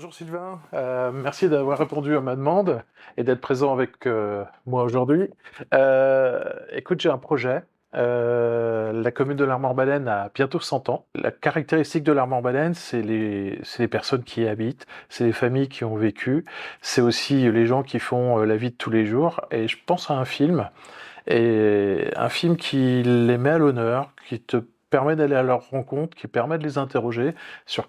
Bonjour Sylvain, merci d'avoir répondu à ma demande et d'être présent avec moi aujourd'hui. Écoute, j'ai un projet. La commune de Larmor-Baleine a bientôt 100 ans. La caractéristique de Larmor-Baleine, c'est les personnes qui y habitent, c'est les familles qui ont vécu, c'est aussi les gens qui font la vie de tous les jours. Et je pense à un film qui les met à l'honneur, qui te permet d'aller à leur rencontre, qui permet de les interroger sur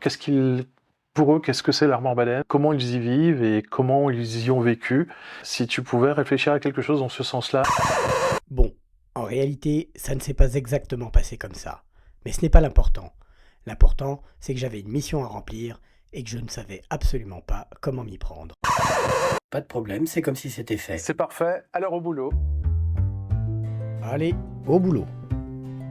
pour eux, qu'est-ce que c'est l'Armor-Baleine, comment ils y vivent et comment ils y ont vécu. Si tu pouvais réfléchir à quelque chose dans ce sens-là. Bon, en réalité, ça ne s'est pas exactement passé comme ça. Mais ce n'est pas l'important. L'important, c'est que j'avais une mission à remplir et que je ne savais absolument pas comment m'y prendre. Pas de problème, c'est comme si c'était fait. C'est parfait, alors au boulot. Allez, au boulot.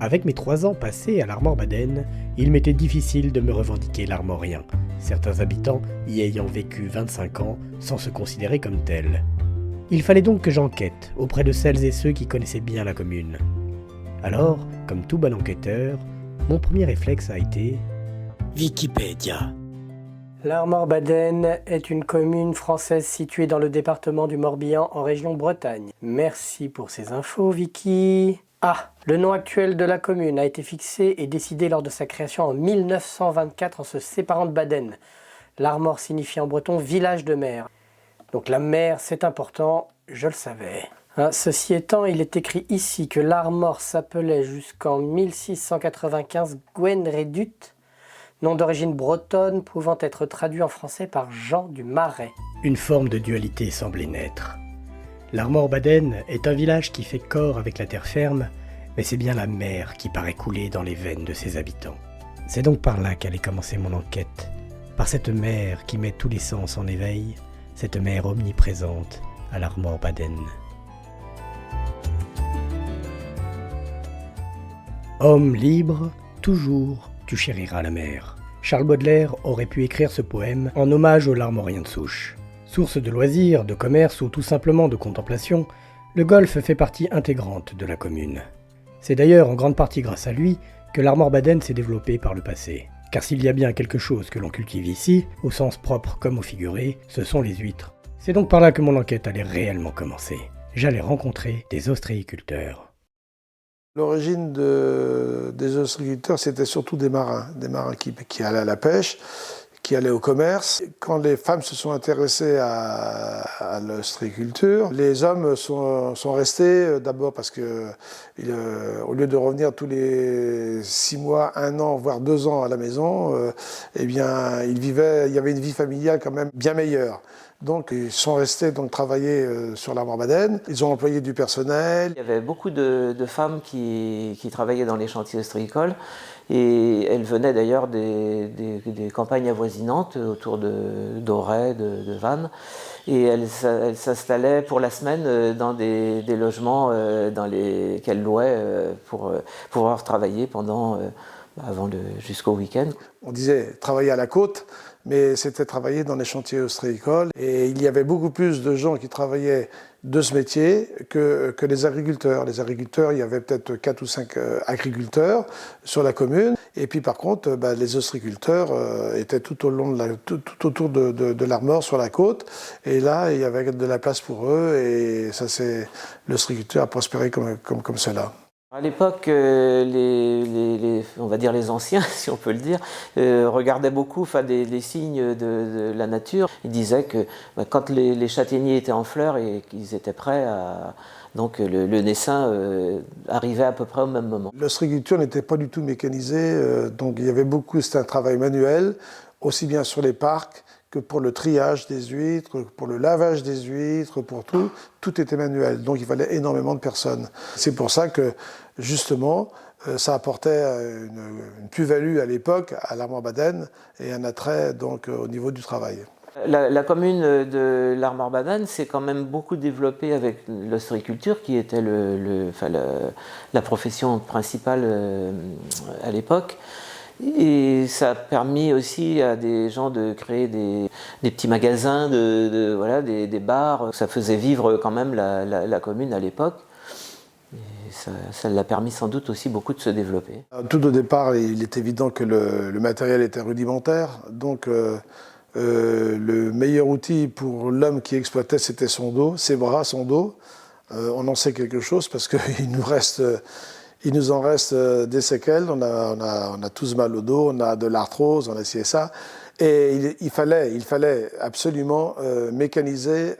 Avec mes 3 ans passés à l'Armor-Baleine, il m'était difficile de me revendiquer l'armorien, certains habitants y ayant vécu 25 ans sans se considérer comme tels. Il fallait donc que j'enquête auprès de celles et ceux qui connaissaient bien la commune. Alors, comme tout bon enquêteur, mon premier réflexe a été Wikipédia. L'Armor-Baleine est une commune française située dans le département du Morbihan en région Bretagne. Merci pour ces infos, Vicky. Ah, le nom actuel de la commune a été fixé et décidé lors de sa création en 1924 en se séparant de Baden. L'Armor signifie en breton village de mer. Donc la mer, c'est important, je le savais. Ceci étant, il est écrit ici que l'Armor s'appelait jusqu'en 1695 Gwenredut, nom d'origine bretonne pouvant être traduit en français par Jean du Marais. Une forme de dualité semblait naître. L'Armor-Baleine est un village qui fait corps avec la terre ferme, mais c'est bien la mer qui paraît couler dans les veines de ses habitants. C'est donc par là qu'allait commencer mon enquête, par cette mer qui met tous les sens en éveil, cette mer omniprésente à l'Armor-Baleine. Homme libre, toujours tu chériras la mer. Charles Baudelaire aurait pu écrire ce poème en hommage aux Larmoriens de souche. Source de loisirs, de commerce ou tout simplement de contemplation, le golfe fait partie intégrante de la commune. C'est d'ailleurs en grande partie grâce à lui que l'Armor-Baleine s'est développée par le passé. Car s'il y a bien quelque chose que l'on cultive ici, au sens propre comme au figuré, ce sont les huîtres. C'est donc par là que mon enquête allait réellement commencer. J'allais rencontrer des ostréiculteurs. L'origine des ostréiculteurs, c'était surtout des marins qui allaient à la pêche, qui allaient au commerce. Quand les femmes se sont intéressées à l'ostréiculture, les hommes sont restés d'abord parce que au lieu de revenir tous les 6 mois, 1 an, voire 2 ans à la maison, eh bien, il y avait une vie familiale quand même bien meilleure. Donc ils sont restés travailler sur l'Armor-Baleine. Ils ont employé du personnel. Il y avait beaucoup de femmes qui travaillaient dans les chantiers ostréicoles et elles venaient d'ailleurs des campagnes avoisinantes autour d'Auray, de Vannes. Et elles s'installaient pour la semaine dans des logements qu'elles louaient pour pouvoir travailler jusqu'au week-end. On disait travailler à la côte, mais c'était travailler dans les chantiers ostréicoles. Et il y avait beaucoup plus de gens qui travaillaient de ce métier que les agriculteurs. Les agriculteurs, il y avait peut-être 4 ou 5 agriculteurs sur la commune. Et puis par contre, les ostréiculteurs étaient tout autour de l'Armor sur la côte. Et là, il y avait de la place pour eux. Et l'ostréiculteur a prospéré comme cela. À l'époque, on va dire les anciens, si on peut le dire, regardaient beaucoup les signes de la nature. Ils disaient que quand les châtaigniers étaient en fleurs et qu'ils étaient prêts donc le naissain arrivait à peu près au même moment. L'ostréiculture n'était pas du tout mécanisée, donc il y avait c'était un travail manuel, aussi bien sur les parcs que pour le triage des huîtres, pour le lavage des huîtres, pour tout était manuel. Donc il fallait énormément de personnes. C'est pour ça que, justement, ça apportait une plus-value à l'époque à l'Armor-Baleine et un attrait donc au niveau du travail. La commune de l'Armor-Baleine s'est quand même beaucoup développée avec l'ostréiculture qui était la profession principale à l'époque. Et ça a permis aussi à des gens de créer des petits magasins, des bars. Ça faisait vivre quand même la commune à l'époque. Et ça l'a permis sans doute aussi beaucoup de se développer. Tout au départ, il est évident que le matériel était rudimentaire. Donc Le meilleur outil pour l'homme qui exploitait, c'était son dos, ses bras, son dos. On en sait quelque chose parce qu'il nous en reste des séquelles. On a tous mal au dos, on a de l'arthrose, on a ci et ça. Et il fallait absolument mécaniser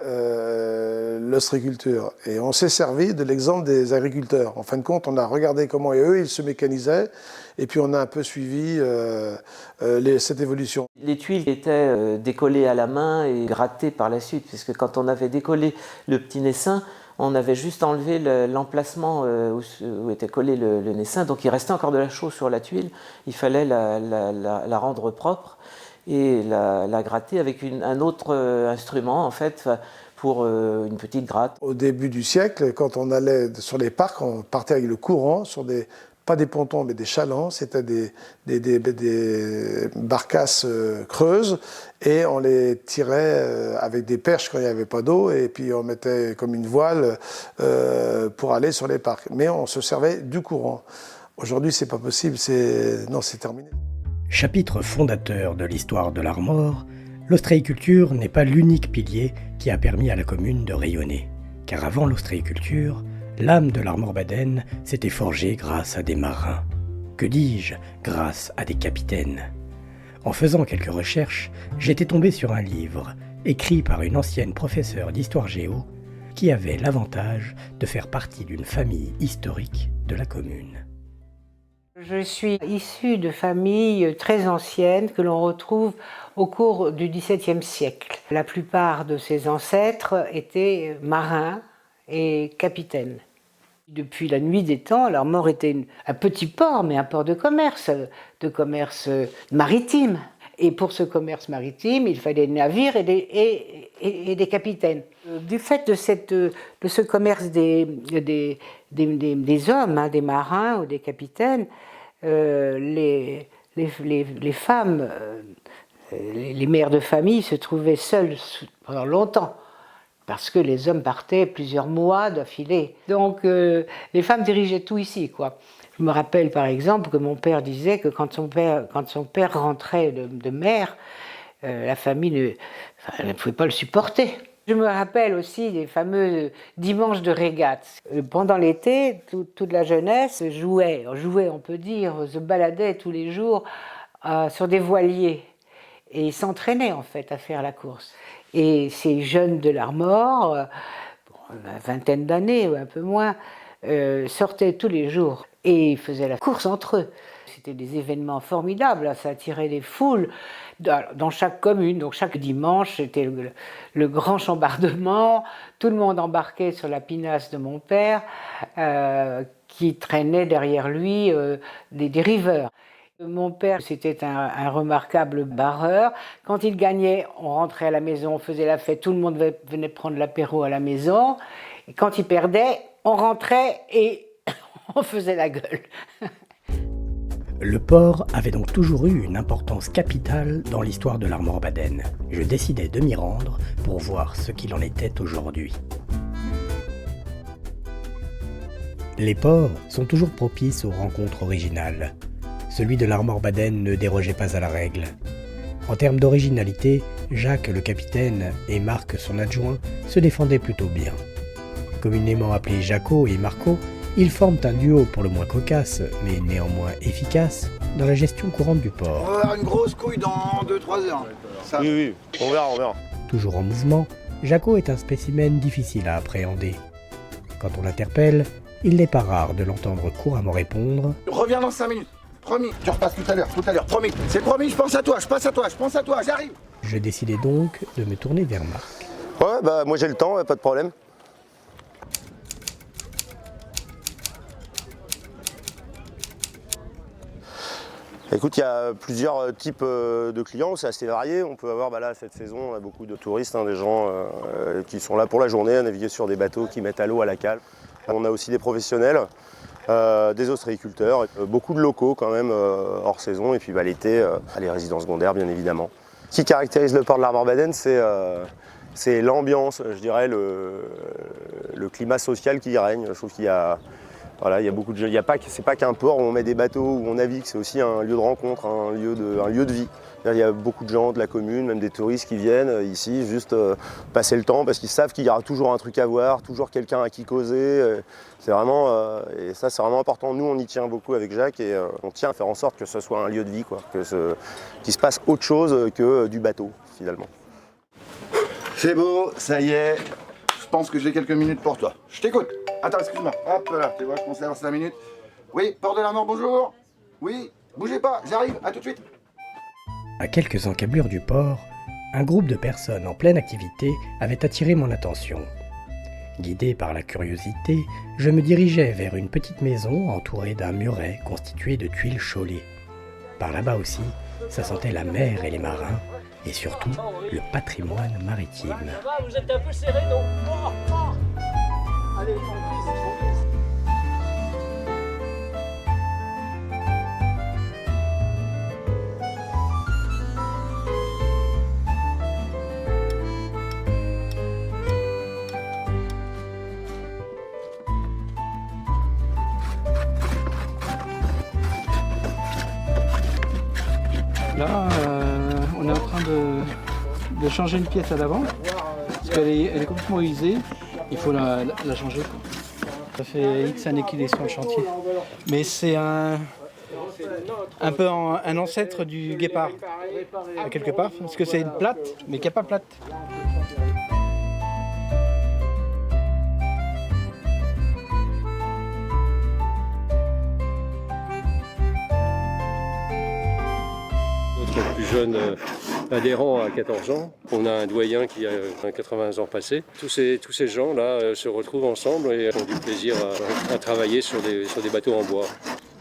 l'ostréiculture. Et on s'est servi de l'exemple des agriculteurs. En fin de compte, on a regardé comment eux, ils se mécanisaient. Et puis on a un peu suivi cette évolution. Les tuiles étaient décollées à la main et grattées par la suite, puisque quand on avait décollé le petit naissin, on avait juste enlevé l'emplacement où était collé le naissin, donc il restait encore de la chaux sur la tuile. Il fallait la rendre propre et la gratter avec un autre instrument, en fait, pour une petite gratte. Au début du siècle, quand on allait sur les parcs, on partait avec le courant sur pas des pontons, mais des chalands. C'était des barcasses creuses et on les tirait avec des perches quand il n'y avait pas d'eau et puis on mettait comme une voile pour aller sur les parcs. Mais on se servait du courant. Aujourd'hui, c'est pas possible, c'est terminé. Chapitre fondateur de l'histoire de l'Armor, l'ostréiculture n'est pas l'unique pilier qui a permis à la commune de rayonner. Car avant l'ostréiculture, l'âme de l'Armor-Baden s'était forgée grâce à des marins. Que dis-je, grâce à des capitaines. En faisant quelques recherches, j'étais tombé sur un livre, écrit par une ancienne professeure d'histoire géo, qui avait l'avantage de faire partie d'une famille historique de la commune. Je suis issue de familles très anciennes que l'on retrouve au cours du XVIIe siècle. La plupart de ses ancêtres étaient marins et capitaines. Depuis la nuit des temps, l'Armor était un petit port, mais un port de commerce maritime. Et pour ce commerce maritime, il fallait des navires et des capitaines. Du fait de ce commerce des hommes, des marins ou des capitaines, les femmes, les mères de famille se trouvaient seules pendant longtemps, parce que les hommes partaient plusieurs mois d'affilée. Donc les femmes dirigeaient tout ici, quoi. Je me rappelle par exemple que mon père disait que quand son père rentrait de mer, la famille ne pouvait pas le supporter. Je me rappelle aussi des fameux dimanches de régate. Pendant l'été, toute la jeunesse jouait, on peut dire, se baladait tous les jours sur des voiliers. Et ils s'entraînaient en fait à faire la course. Et ces jeunes de l'Armor, une vingtaine d'années ou un peu moins, sortaient tous les jours et faisaient la course entre eux. C'était des événements formidables, ça attirait des foules dans chaque commune. Donc chaque dimanche, c'était le grand chambardement. Tout le monde embarquait sur la pinasse de mon père, qui traînait derrière lui des riveurs. Mon père, c'était un remarquable barreur. Quand il gagnait, on rentrait à la maison, on faisait la fête, tout le monde venait prendre l'apéro à la maison. Et quand il perdait, on rentrait et on faisait la gueule. Le port avait donc toujours eu une importance capitale dans l'histoire de l'Armor-Baden. Je décidai de m'y rendre pour voir ce qu'il en était aujourd'hui. Les ports sont toujours propices aux rencontres originales. Celui de l'Armor-Baden ne dérogeait pas à la règle. En termes d'originalité, Jacques le capitaine et Marc son adjoint se défendaient plutôt bien. Communément appelés Jaco et Marco, ils forment un duo pour le moins cocasse, mais néanmoins efficace, dans la gestion courante du port. On va avoir une grosse couille dans 2-3 heures. Ça. Oui, on verra. Toujours en mouvement, Jaco est un spécimen difficile à appréhender. Quand on l'interpelle, il n'est pas rare de l'entendre couramment répondre « Reviens dans 5 minutes, promis. Tu repasses tout à l'heure, promis. C'est promis, je pense à toi, j'arrive. » Je décidai donc de me tourner vers Marc. Ouais, bah moi j'ai le temps, pas de problème. Écoute, il y a plusieurs types de clients, c'est assez varié. On peut avoir là cette saison, on a beaucoup de touristes, des gens qui sont là pour la journée à naviguer sur des bateaux qui mettent à l'eau à la cale. On a aussi des professionnels, des ostréiculteurs, beaucoup de locaux quand même hors saison, et puis l'été, les résidents secondaires bien évidemment. Ce qui caractérise le port de l'Armor-Baden, c'est l'ambiance, je dirais, le climat social qui y règne. Je trouve qu'il y a Voilà, il y a beaucoup de gens. C'est pas qu'un port où on met des bateaux, où on navigue, c'est aussi un lieu de rencontre, un lieu de vie. Il y a beaucoup de gens de la commune, même des touristes qui viennent ici juste passer le temps parce qu'ils savent qu'il y aura toujours un truc à voir, toujours quelqu'un à qui causer. C'est vraiment, et ça c'est vraiment important. Nous on y tient beaucoup avec Jacques et on tient à faire en sorte que ce soit un lieu de vie, quoi, qu'il se passe autre chose que du bateau finalement. C'est beau, ça y est. Je pense que j'ai quelques minutes pour toi. Je t'écoute. Attends, excuse-moi. Hop là, tu vois, je conserve 5 minutes. Oui, Port de l'Armor, bonjour. Oui, bougez pas, j'arrive, à tout de suite. À quelques encablures du port, un groupe de personnes en pleine activité avait attiré mon attention. Guidé par la curiosité, je me dirigeais vers une petite maison entourée d'un muret constitué de tuiles chaulées. Par là-bas aussi, ça sentait la mer et les marins, et surtout le patrimoine maritime. Ça va, vous êtes un peu serré, non? Allez, Là, on est en train de changer une pièce à l'avant, parce qu'elle est complètement usée, il faut la changer, quoi. Ça fait X années qu'il est sur le chantier. Mais c'est un peu un ancêtre du guépard, quelque part, parce que c'est une plate, mais qui n'est pas plate. Notre plus jeune adhérent a 14 ans. On a un doyen qui a 80 ans passés. Tous ces gens-là se retrouvent ensemble et ont du plaisir à travailler sur des bateaux en bois.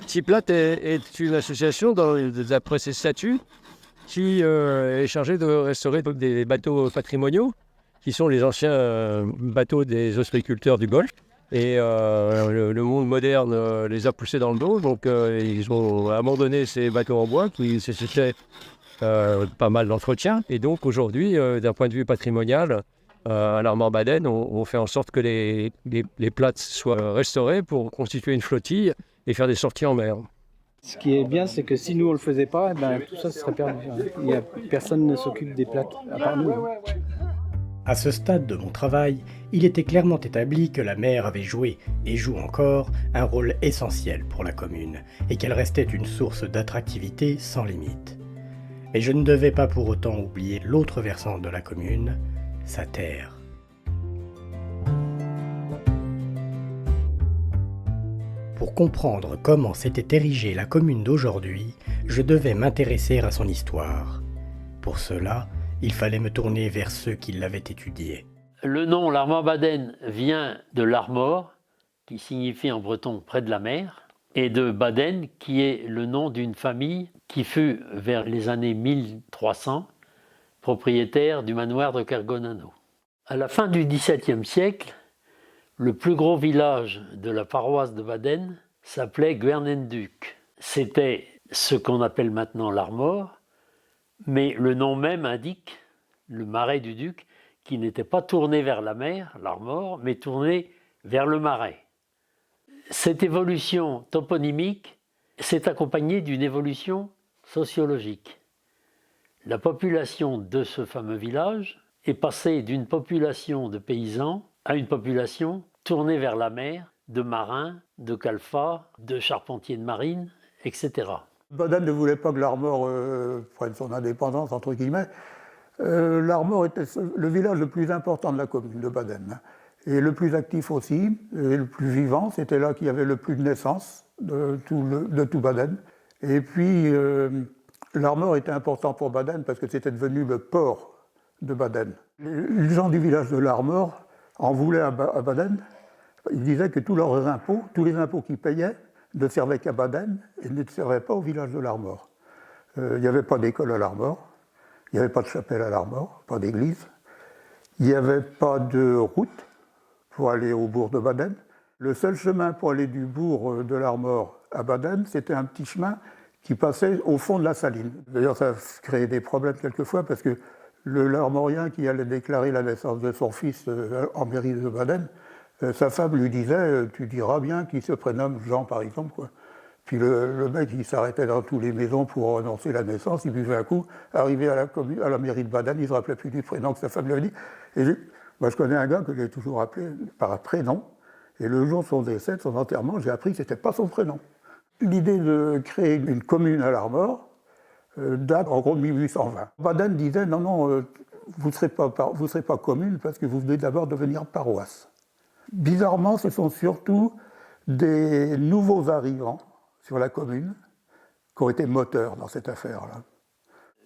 Ciplat est une association, d'après ses statuts, qui est chargée de restaurer des bateaux patrimoniaux, qui sont les anciens bateaux des ostréiculteurs du Golfe. Et le monde moderne les a poussés dans le dos, donc ils ont abandonné ces bateaux en bois qui nécessitaient pas mal d'entretien. Et donc aujourd'hui, d'un point de vue patrimonial, à l'Armor Baden, on fait en sorte que les plates soient restaurées pour constituer une flottille et faire des sorties en mer. Ce qui est bien, c'est que si nous on le faisait pas, tout ça serait perdu. Personne ne s'occupe des plates, à part nous. À ce stade de mon travail, il était clairement établi que la mer avait joué, et joue encore, un rôle essentiel pour la commune, et qu'elle restait une source d'attractivité sans limite. Mais je ne devais pas pour autant oublier l'autre versant de la commune, sa terre. Pour comprendre comment s'était érigée la commune d'aujourd'hui, je devais m'intéresser à son histoire. Pour cela, il fallait me tourner vers ceux qui l'avaient étudié. Le nom l'Armor Baden vient de l'Armor, qui signifie en breton près de la mer, et de Baden, qui est le nom d'une famille qui fut, vers les années 1300, propriétaire du manoir de Kergonano. À la fin du XVIIe siècle, le plus gros village de la paroisse de Baden s'appelait Guernenduc. C'était ce qu'on appelle maintenant l'Armor, mais le nom même indique le marais du Duc, qui n'était pas tourné vers la mer, l'Armor, mais tourné vers le marais. Cette évolution toponymique s'est accompagnée d'une évolution sociologique. La population de ce fameux village est passée d'une population de paysans à une population tournée vers la mer, de marins, de calfats, de charpentiers de marine, etc. Baden ne voulait pas que l'Armor prenne son indépendance, entre guillemets. L'Armor était le village le plus important de la commune de Baden. Et le plus actif aussi, et le plus vivant. C'était là qu'il y avait le plus de naissances de tout Baden. Et puis, l'Armor était important pour Baden parce que c'était devenu le port de Baden. Les gens du village de l'Armor en voulaient à Baden. Ils disaient que tous leurs impôts, tous les impôts qu'ils payaient, ne servaient qu'à Baden et ne servaient pas au village de l'Armor. Il n'y avait pas d'école à l'Armor, il n'y avait pas de chapelle à l'Armor, pas d'église, il n'y avait pas de route pour aller au bourg de Baden. Le seul chemin pour aller du bourg de l'Armor à Baden, c'était un petit chemin qui passait au fond de la saline. D'ailleurs, ça créait des problèmes quelquefois parce que l'Armorien qui allait déclarer la naissance de son fils en mairie de Baden Sa femme lui disait « Tu diras bien qu'il se prénomme Jean, par exemple. » quoi. Puis le mec, il s'arrêtait dans toutes les maisons pour annoncer la naissance, il buvait un coup, arrivé à la mairie de Baden, il ne se rappelait plus du prénom que sa femme lui avait dit. Et moi, je connais un gars que j'ai toujours appelé par un prénom, et le jour de son décès, de son enterrement, j'ai appris que ce n'était pas son prénom. L'idée de créer une commune à l'Armor date en gros de 1820. Baden disait « Non, vous ne serez pas commune parce que vous venez d'abord devenir paroisse. » Bizarrement, ce sont surtout des nouveaux arrivants sur la commune qui ont été moteurs dans cette affaire-là.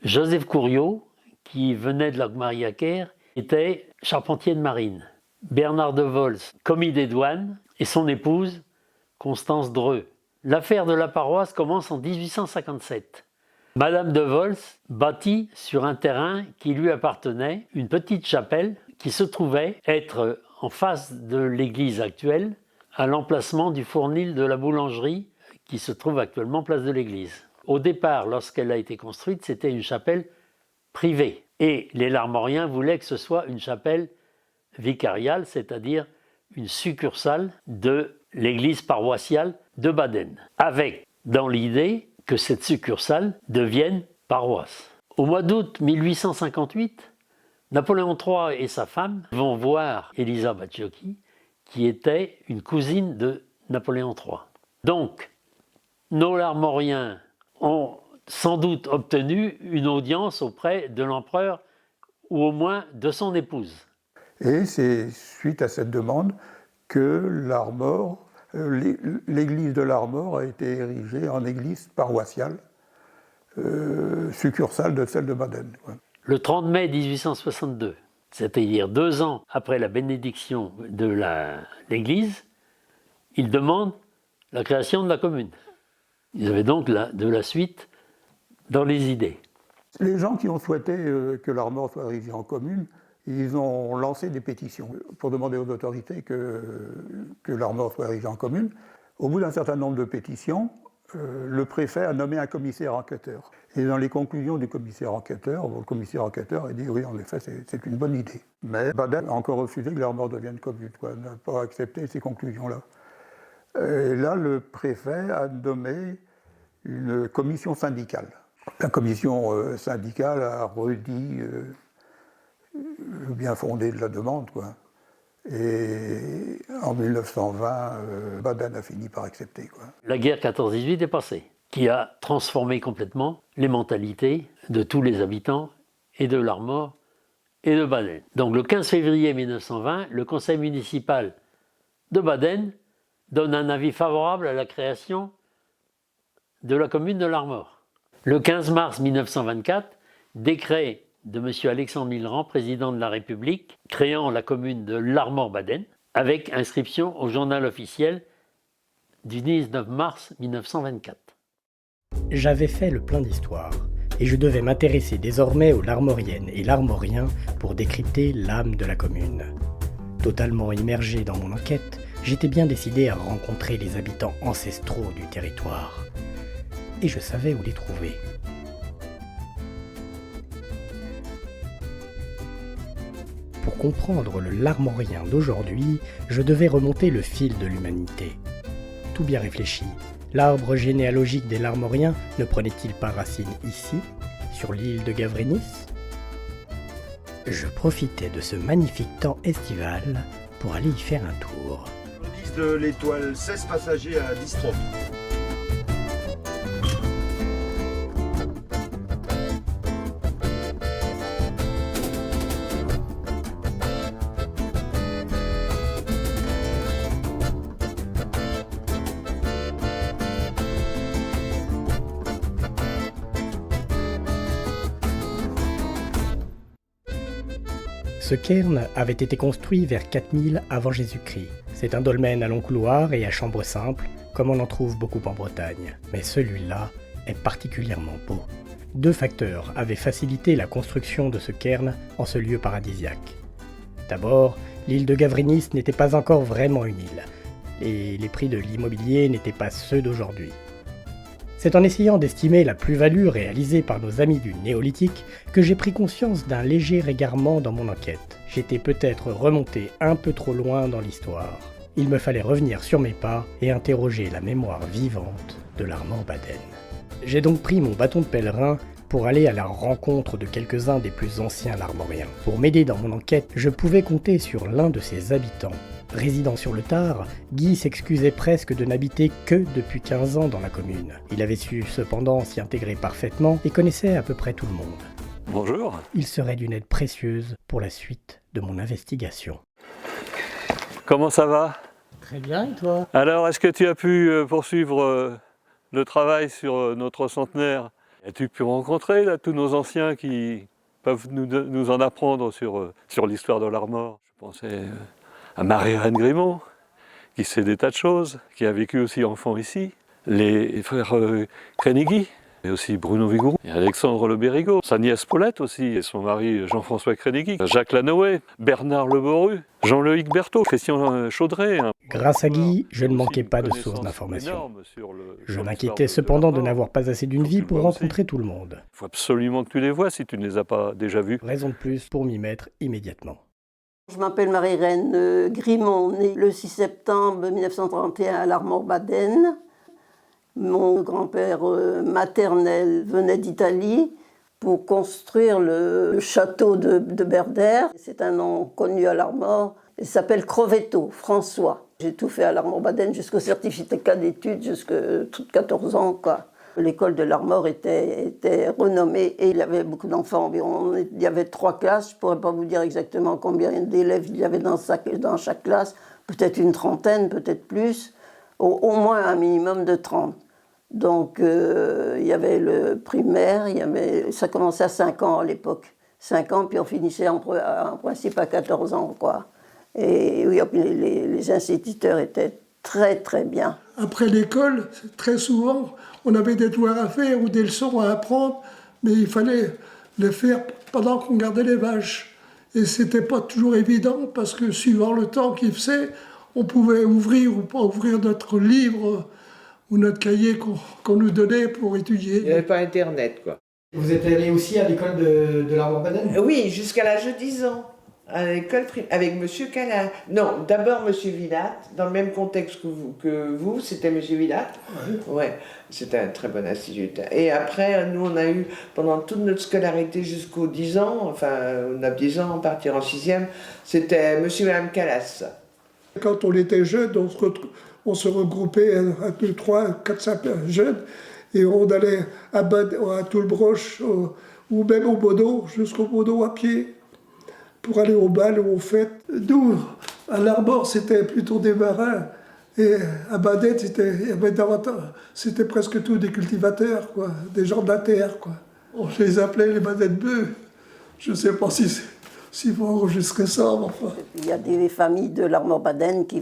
Joseph Couriot, qui venait de Locmariaquer, était charpentier de marine. Bernard de Vols, commis des douanes, et son épouse, Constance Dreux. L'affaire de la paroisse commence en 1857. Madame de Vols bâtit sur un terrain qui lui appartenait une petite chapelle qui se trouvait être en face de l'église actuelle, à l'emplacement du fournil de la boulangerie qui se trouve actuellement place de l'église. Au départ, lorsqu'elle a été construite, c'était une chapelle privée. Et les Larmoriens voulaient que ce soit une chapelle vicariale, c'est-à-dire une succursale de l'église paroissiale de Baden, avec dans l'idée que cette succursale devienne paroisse. Au mois d'août 1858, Napoléon III et sa femme vont voir Elisa Bacciocchi, qui était une cousine de Napoléon III. Donc, nos Larmoriens ont sans doute obtenu une audience auprès de l'empereur ou au moins de son épouse. Et c'est suite à cette demande que l'Armor, l'église de l'Armor a été érigée en église paroissiale, succursale de celle de Baden. Ouais. Le 30 mai 1862, c'est-à-dire 2 ans après la bénédiction de l'église, ils demandent la création de la commune. Ils avaient donc de la suite dans les idées. Les gens qui ont souhaité que l'Armor soit érigée en commune, ils ont lancé des pétitions pour demander aux autorités que l'Armor soit érigée en commune. Au bout d'un certain nombre de pétitions, le préfet a nommé un commissaire enquêteur. Et dans les conclusions du commissaire enquêteur, le commissaire enquêteur a dit oui, en effet, c'est une bonne idée. Mais Baden a encore refusé que l'Armor devienne commune, n'a pas accepté ces conclusions-là. Et là, le préfet a nommé une commission syndicale. La commission syndicale a redit le bien fondé de la demande, quoi. Et en 1920, Baden a fini par accepter, quoi. La guerre 14-18 est passée, qui a transformé complètement les mentalités de tous les habitants et de l'Armor et de Baden. Donc le 15 février 1920, le conseil municipal de Baden donne un avis favorable à la création de la commune de l'Armor. Le 15 mars 1924, décret de M. Alexandre Millerand, président de la République, créant la commune de l'Armor-Baden, avec inscription au journal officiel du 19 mars 1924. J'avais fait le plein d'histoire, et je devais m'intéresser désormais aux Larmoriennes et Larmoriens pour décrypter l'âme de la commune. Totalement immergé dans mon enquête, j'étais bien décidé à rencontrer les habitants ancestraux du territoire. Et je savais où les trouver. Pour comprendre le Larmorien d'aujourd'hui, je devais remonter le fil de l'humanité. Tout bien réfléchi, l'arbre généalogique des Larmoriens ne prenait-il pas racine ici, sur l'île de Gavrinis ? Je profitais de ce magnifique temps estival pour aller y faire un tour. Indice de l'étoile, 16 passagers à 10 trompes. Ce cairn avait été construit vers 4000 avant Jésus-Christ. C'est un dolmen à long couloir et à chambre simple, comme on en trouve beaucoup en Bretagne. Mais celui-là est particulièrement beau. 2 facteurs avaient facilité la construction de ce cairn en ce lieu paradisiaque. D'abord, l'île de Gavrinis n'était pas encore vraiment une île, et les prix de l'immobilier n'étaient pas ceux d'aujourd'hui. C'est en essayant d'estimer la plus-value réalisée par nos amis du Néolithique que j'ai pris conscience d'un léger égarement dans mon enquête. J'étais peut-être remonté un peu trop loin dans l'histoire. il me fallait revenir sur mes pas et interroger la mémoire vivante de l'Armor Baden. J'ai donc pris mon bâton de pèlerin pour aller à la rencontre de quelques-uns des plus anciens Larmoriens. Pour m'aider dans mon enquête, je pouvais compter sur l'un de ses habitants. Résidant sur le tard, Guy s'excusait presque de n'habiter que depuis 15 ans dans la commune. Il avait su cependant s'y intégrer parfaitement et connaissait à peu près tout le monde. Bonjour. Il serait d'une aide précieuse pour la suite de mon investigation. Comment ça va? Très bien, et toi? Alors, est-ce que tu as pu poursuivre le travail sur notre centenaire? As-tu pu rencontrer là, tous nos anciens qui peuvent nous en apprendre sur l'histoire de l'Armor? Je pensais à Marie-Reine Grimont, qui sait des tas de choses, qui a vécu aussi enfant ici. Les frères Crénigui, et aussi Bruno Vigouroux, et Alexandre Le Bérigot, sa nièce Paulette aussi, et son mari Jean-François Crénigui, Jacques Lanoé, Bernard Le Boru, Jean-Loïc Berthaud, Christian Chaudray. Grâce à Guy, je ne manquais pas de sources d'informations. Je m'inquiétais cependant de n'avoir pas assez d'une vie pour rencontrer tout le monde. Il faut absolument que tu les vois si tu ne les as pas déjà vus. Raison de plus pour m'y mettre immédiatement. Je m'appelle Marie-Reine Grimont, née le 6 septembre 1931 à l'Armor Baden. Mon grand-père maternel venait d'Italie pour construire le château de Berdère. C'est un nom connu à l'Armor. Il s'appelle Crovetto, François. J'ai tout fait à l'Armor Baden jusqu'au certificat d'études, jusqu'à 14 ans, quoi. L'école de l'Armor était renommée et il y avait beaucoup d'enfants. Il y avait 3 classes, je ne pourrais pas vous dire exactement combien d'élèves il y avait dans chaque classe. Peut-être une trentaine, peut-être plus. Au moins un minimum de 30. Donc, il y avait le primaire, ça commençait à 5 ans à l'époque. 5 ans, puis on finissait en principe à 14 ans, quoi. Et oui, les instituteurs étaient très, très bien. Après l'école, très souvent, on avait des devoirs à faire ou des leçons à apprendre, mais il fallait les faire pendant qu'on gardait les vaches. Et c'était pas toujours évident, parce que suivant le temps qu'il faisait, on pouvait ouvrir ou pas ouvrir notre livre ou notre cahier qu'on nous donnait pour étudier. Il n'y avait pas Internet, quoi. Vous êtes allé aussi à l'école de l'Armor Baden? Oui, jusqu'à l'âge de 10 ans, à l'école avec M. Calin. Non, d'abord M. Villatte, dans le même contexte que vous, c'était M. Villatte. Oui. Ouais, c'était un très bon instituteur. Et après, nous, on a eu, pendant toute notre scolarité jusqu'aux 10 ans, enfin, on a 10 ans, partir en 6e, c'était M. et Mme Calas. Quand on était jeunes, on se regroupait à 2, 3, 4, 5 jeunes et on allait à Toulbroche ou même au Bodot, jusqu'au Bodot à pied, pour aller au bal ou aux fêtes. Nous, à l'Armor, c'était plutôt des marins et à Baden, c'était presque tous des cultivateurs, quoi, des gens de la terre, quoi. On les appelait les Baden-Beux. Je ne sais pas s'ils vont enregistrer ça, mais enfin. Il y a des familles de l'Armor Baden qui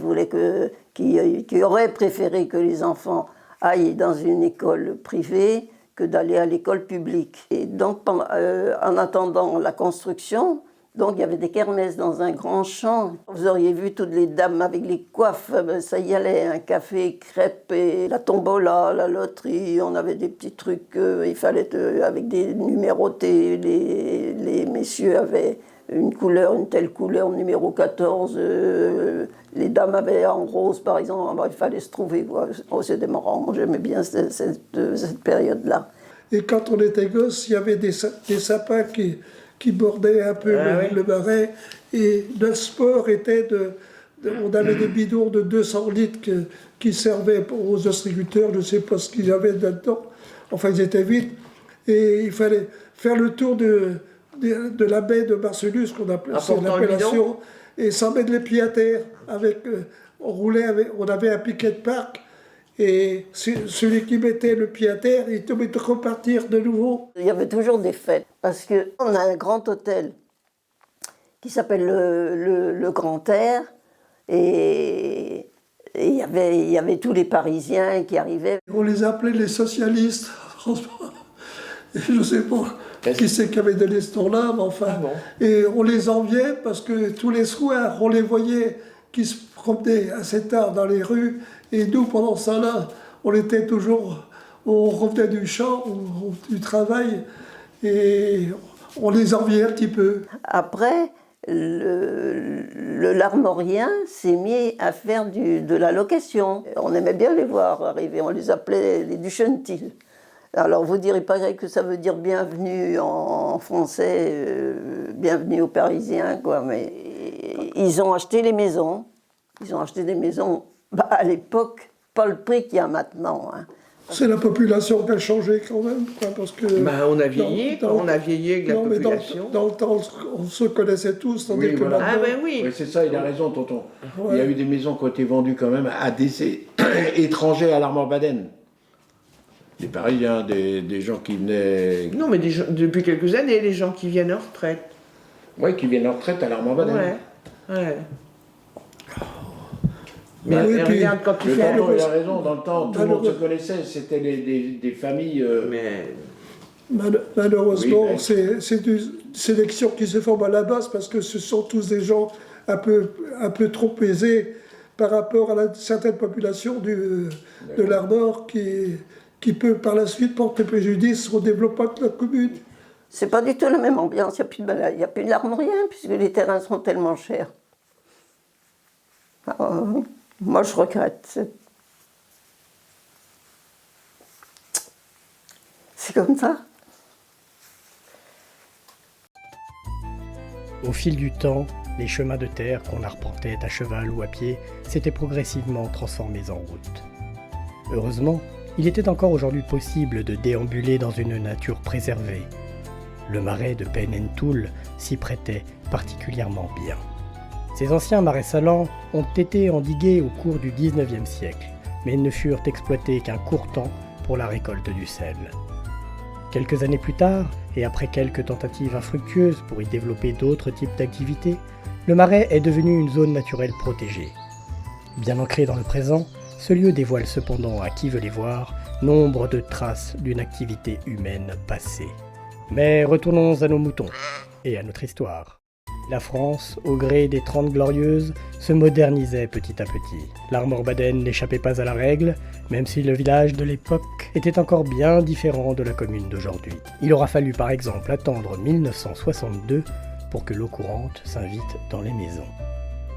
auraient préféré que les enfants aillent dans une école privée que d'aller à l'école publique. Et donc, en attendant la construction, donc il y avait des kermesses dans un grand champ. Vous auriez vu toutes les dames avec les coiffes, ça y allait, un café, crêpes, et la tombola, la loterie, on avait des petits trucs, il fallait avec des numérotés, les messieurs avaient une telle couleur, numéro 14, les dames avaient en rose par exemple, il fallait se trouver, c'était marrant, moi j'aimais bien cette période-là. Et quand on était gosse, il y avait des sapins qui bordaient un peu le marais, et notre sport était on avait des bidons de 200 litres qui servaient aux ostréiculteurs, je ne sais pas ce qu'ils avaient là-dedans, enfin ils étaient vides, et il fallait faire le tour de la baie de Marcellus, qu'on appelait, c'est l'appellation, et sans mettre les pieds à terre. On avait un piquet de parc, et celui qui mettait le pied à terre, il devait repartir de nouveau. Il y avait toujours des fêtes, parce qu'on a un grand hôtel qui s'appelle le Grand Air, et il y avait tous les Parisiens qui arrivaient. On les appelait les socialistes, franchement. Je ne sais pas qui c'est qui avait donné ce nom-là, mais enfin. Bon. Et on les enviait parce que tous les soirs, on les voyait qui se promenaient assez tard dans les rues. Et nous, pendant ça là, on revenait du champ, du travail, et on les enviait un petit peu. Après, le larmorien s'est mis à faire de la location. On aimait bien les voir arriver, on les appelait les Duchentil. Alors vous direz pas que ça veut dire bienvenue en français, bienvenue aux Parisiens, quoi, mais ils ont acheté les maisons. Ils ont acheté des maisons, à l'époque, pas le prix qu'il y a maintenant. Hein. C'est la population qui a changé quand même, parce que... on a vieilli, on a vieilli avec la population. Dans le temps, on se connaissait tous, tandis que voilà. Ah ben oui. C'est ça, il a raison, tonton. Ouais. Il y a eu des maisons qui ont été vendues quand même à des étrangers à l'Armor-Baden. Des Parisiens, des gens qui venaient... Non, mais depuis quelques années, les gens qui viennent en retraite. Oui, qui viennent en retraite à l'Armor-Baden. Ouais. Mais oui, regarde, quand tu fais... Il a raison, dans le temps, tout le monde se connaissait, c'était des familles... Malheureusement, oui, c'est une sélection qui se forme à la base parce que ce sont tous des gens un peu trop aisés par rapport à certaine population de l'Armor qui peut par la suite porter préjudice au développement de la commune. C'est pas du tout la même ambiance, il n'y a plus de larmorien puisque les terrains sont tellement chers. Alors, moi je regrette. C'est comme ça. Au fil du temps, les chemins de terre qu'on arpentait à cheval ou à pied s'étaient progressivement transformés en route. Heureusement, il était encore aujourd'hui possible de déambuler dans une nature préservée. Le marais de Pen and Toul s'y prêtait particulièrement bien. Ces anciens marais salants ont été endigués au cours du XIXe siècle, mais ne furent exploités qu'un court temps pour la récolte du sel. Quelques années plus tard, et après quelques tentatives infructueuses pour y développer d'autres types d'activités, le marais est devenu une zone naturelle protégée. Bien ancré dans le présent, ce lieu dévoile cependant à qui veut les voir nombre de traces d'une activité humaine passée. Mais retournons à nos moutons et à notre histoire. La France, au gré des 30 Glorieuses, se modernisait petit à petit. L'Armor-Baden n'échappait pas à la règle, même si le village de l'époque était encore bien différent de la commune d'aujourd'hui. Il aura fallu par exemple attendre 1962 pour que l'eau courante s'invite dans les maisons.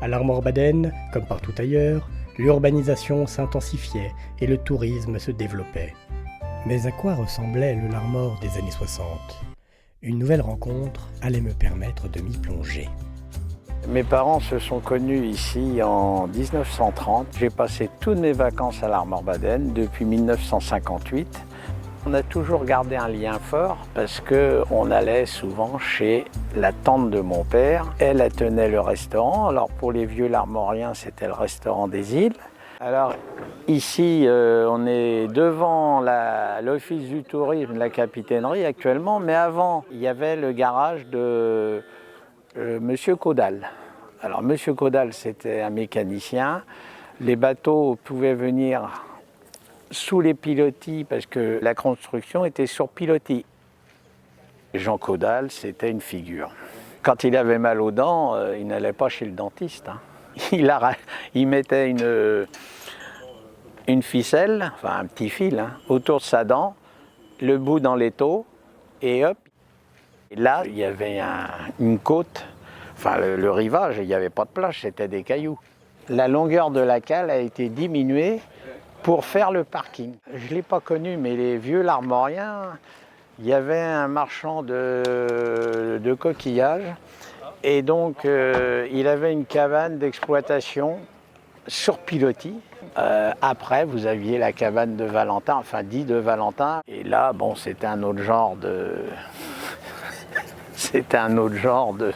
À l'Armor-Baden, comme partout ailleurs, l'urbanisation s'intensifiait et le tourisme se développait. Mais à quoi ressemblait le Larmor des années 60 ? Une nouvelle rencontre allait me permettre de m'y plonger. Mes parents se sont connus ici en 1930. J'ai passé toutes mes vacances à l'Armor-Baden depuis 1958. On a toujours gardé un lien fort parce qu'on allait souvent chez la tante de mon père. Elle tenait le restaurant. Alors pour les vieux larmoriens, c'était le restaurant des Îles. Alors ici, on est devant l'office du tourisme, la capitainerie actuellement, mais avant, il y avait le garage de Monsieur Caudal. Alors Monsieur Caudal, c'était un mécanicien. Les bateaux pouvaient venir sous les pilotis parce que la construction était sur pilotis. Jean Caudal, c'était une figure. Quand il avait mal aux dents, il n'allait pas chez le dentiste. Hein. Il mettait une ficelle, enfin un petit fil, hein, autour de sa dent, le bout dans l'étau, et hop. Et là, il y avait une côte, enfin le rivage, il n'y avait pas de plage, c'était des cailloux. La longueur de la cale a été diminuée pour faire le parking. Je ne l'ai pas connu, mais les vieux larmoriens, il y avait un marchand de coquillages. Et donc, il avait une cabane d'exploitation sur pilotis. Après, vous aviez la cabane de Valentin, enfin dit de Valentin. Et là, bon, c'était un autre genre de... c'était un autre genre de,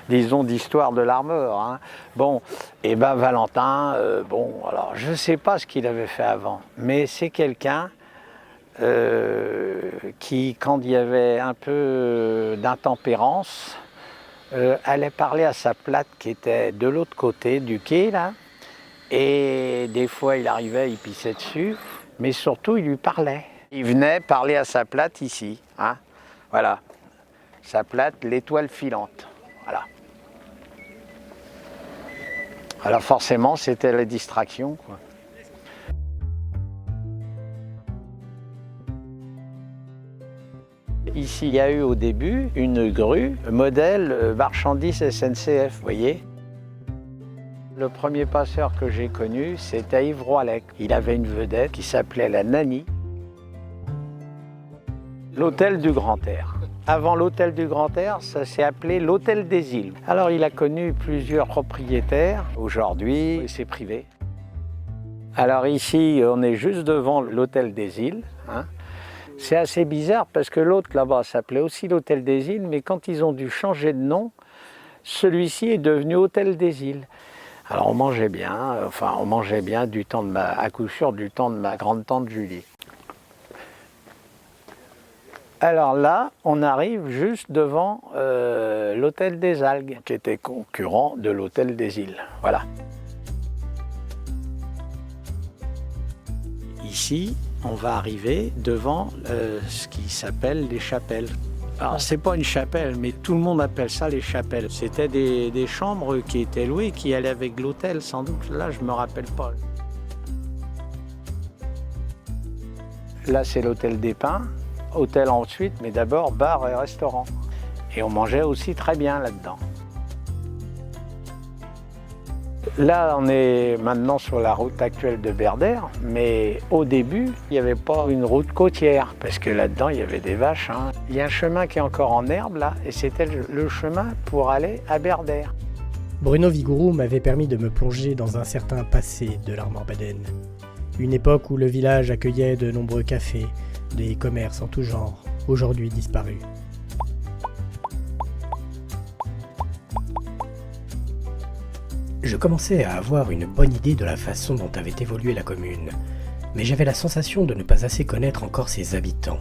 disons, d'histoire de l'Armor. Hein. Bon, et ben Valentin, bon, alors je ne sais pas ce qu'il avait fait avant, mais c'est quelqu'un qui, quand il y avait un peu d'intempérance, allait parler à sa platte qui était de l'autre côté du quai, là. Et des fois, il arrivait, il pissait dessus, mais surtout, il lui parlait. Il venait parler à sa platte ici, hein. Voilà. Sa platte, l'étoile filante. Voilà. Alors forcément, c'était la distraction, quoi. ici, il y a eu au début une grue modèle marchandises SNCF, vous voyez. Le premier passeur que j'ai connu, c'était Yves Roilec. Il avait une vedette qui s'appelait la Nani. L'hôtel du Grand Air. Avant l'hôtel du Grand Air, ça s'est appelé l'hôtel des îles. Alors il a connu plusieurs propriétaires. Aujourd'hui, c'est privé. Alors ici, on est juste devant l'hôtel des îles. Hein. C'est assez bizarre parce que l'autre là-bas s'appelait aussi l'hôtel des îles, mais quand ils ont dû changer de nom, celui-ci est devenu hôtel des îles. Alors on mangeait bien, du temps de à coup sûr du temps de ma grande-tante Julie. Alors là, on arrive juste devant l'hôtel des Algues, qui était concurrent de l'hôtel des îles. Voilà. Ici, on va arriver devant ce qui s'appelle les chapelles. Alors, c'est pas une chapelle, mais tout le monde appelle ça les chapelles. C'était des chambres qui étaient louées, qui allaient avec l'hôtel, sans doute. Là, je me rappelle pas. Là, c'est l'hôtel des Pins. Hôtel ensuite, mais d'abord bar et restaurant. Et on mangeait aussi très bien là-dedans. Là, on est maintenant sur la route actuelle de Berdères, mais au début, il n'y avait pas une route côtière, parce que là-dedans, il y avait des vaches. Hein. Il y a un chemin qui est encore en herbe, là, et c'était le chemin pour aller à Berdères. Bruno Vigouroux m'avait permis de me plonger dans un certain passé de l'Armor-Baden. Une époque où le village accueillait de nombreux cafés, des commerces en tout genre, aujourd'hui disparus. Je commençais à avoir une bonne idée de la façon dont avait évolué la commune, mais j'avais la sensation de ne pas assez connaître encore ses habitants.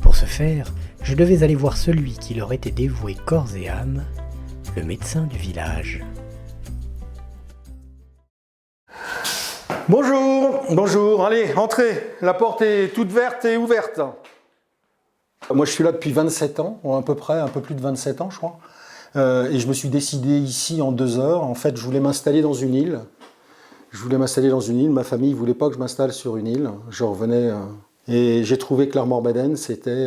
Pour ce faire, je devais aller voir celui qui leur était dévoué corps et âme, le médecin du village. Bonjour, bonjour, allez, entrez, la porte est toute verte et ouverte. Moi je suis là depuis 27 ans, à peu près, un peu plus de 27 ans je crois. Et je me suis décidé ici en 2 heures. En fait, je voulais m'installer dans une île. Ma famille ne voulait pas que je m'installe sur une île. Je revenais et j'ai trouvé que l'Armor-Baden, c'était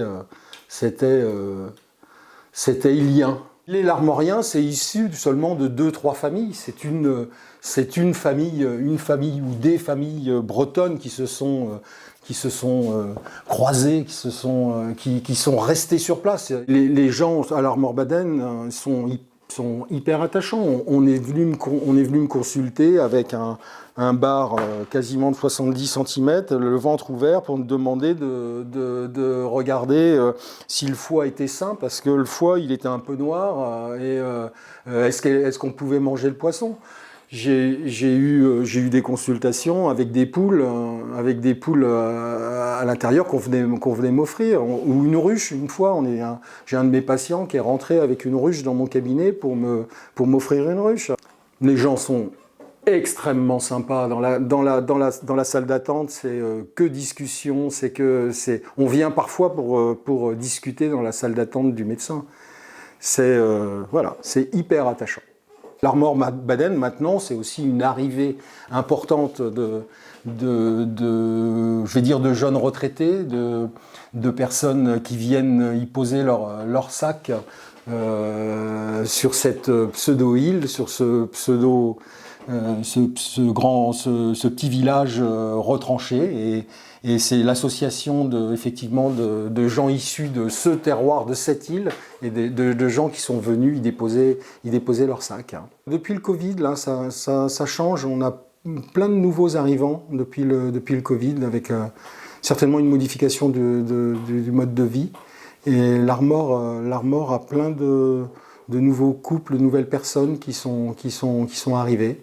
ilien. Les Larmoriens, c'est issu seulement de 2-3 familles. C'est une famille ou des familles bretonnes qui se sont croisés, qui sont restés sur place. Les gens à l'Armor-Baden sont hyper attachants. On est venu me consulter avec un bar quasiment de 70 cm, le ventre ouvert, pour me demander de regarder si le foie était sain, parce que le foie, il était un peu noir, et est-ce qu'on pouvait manger le poisson ? J'ai eu des consultations avec des poules à l'intérieur qu'on venait m'offrir, ou une ruche. Une fois, j'ai un de mes patients qui est rentré avec une ruche dans mon cabinet pour m'offrir une ruche. Les gens sont extrêmement sympas dans la salle d'attente. C'est que discussion, on vient parfois pour discuter dans la salle d'attente du médecin. C'est hyper attachant. L'Armor-Baden, maintenant, c'est aussi une arrivée importante de jeunes retraités, de personnes qui viennent y poser leur sac sur cette pseudo-île, sur ce petit village retranché. Et c'est l'association de gens issus de ce terroir, de cette île, et de gens qui sont venus y déposer leur sac. Depuis le Covid, là, ça change. On a plein de nouveaux arrivants depuis le Covid, avec certainement une modification du mode de vie. Et l'Armor a plein de nouveaux couples, de nouvelles personnes qui sont arrivées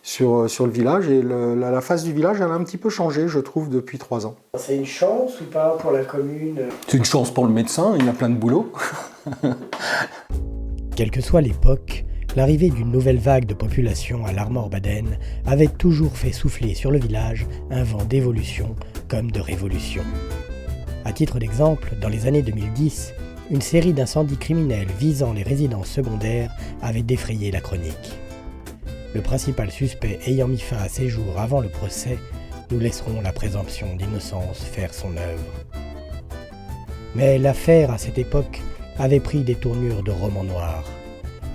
sur le village, et la face du village, elle a un petit peu changé, je trouve, depuis 3 ans. C'est une chance ou pas pour la commune ? C'est une chance pour le médecin, il a plein de boulot. Quelle que soit l'époque, l'arrivée d'une nouvelle vague de population à l'Armor-Baden avait toujours fait souffler sur le village un vent d'évolution comme de révolution. À titre d'exemple, dans les années 2010, une série d'incendies criminels visant les résidences secondaires avait défrayé la chronique. Le principal suspect ayant mis fin à ses jours avant le procès, nous laisserons la présomption d'innocence faire son œuvre. Mais l'affaire, à cette époque, avait pris des tournures de roman noir.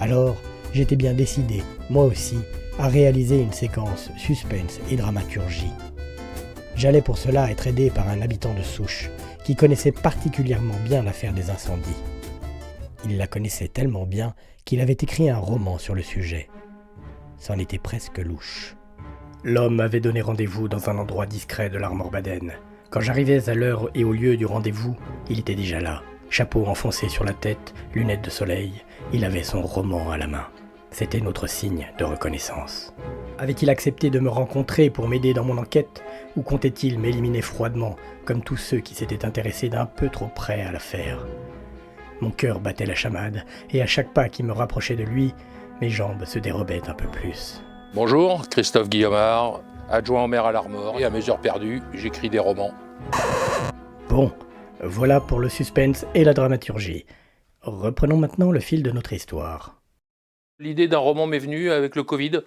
Alors, j'étais bien décidé, moi aussi, à réaliser une séquence suspense et dramaturgie. J'allais pour cela être aidé par un habitant de Souche, qui connaissait particulièrement bien l'affaire des incendies. Il la connaissait tellement bien qu'il avait écrit un roman sur le sujet. C'en était presque louche. L'homme m'avait donné rendez-vous dans un endroit discret de l'Armor-Baden. Quand j'arrivais à l'heure et au lieu du rendez-vous, il était déjà là. Chapeau enfoncé sur la tête, lunettes de soleil, il avait son roman à la main. C'était notre signe de reconnaissance. Avait-il accepté de me rencontrer pour m'aider dans mon enquête, ou comptait-il m'éliminer froidement, comme tous ceux qui s'étaient intéressés d'un peu trop près à l'affaire ? Mon cœur battait la chamade, et à chaque pas qui me rapprochait de lui, mes jambes se dérobaient un peu plus. Bonjour, Christophe Guillaumard, adjoint au maire à l'Armor, et à mes heures perdues, j'écris des romans. Bon, voilà pour le suspense et la dramaturgie. Reprenons maintenant le fil de notre histoire. L'idée d'un roman m'est venue avec le Covid.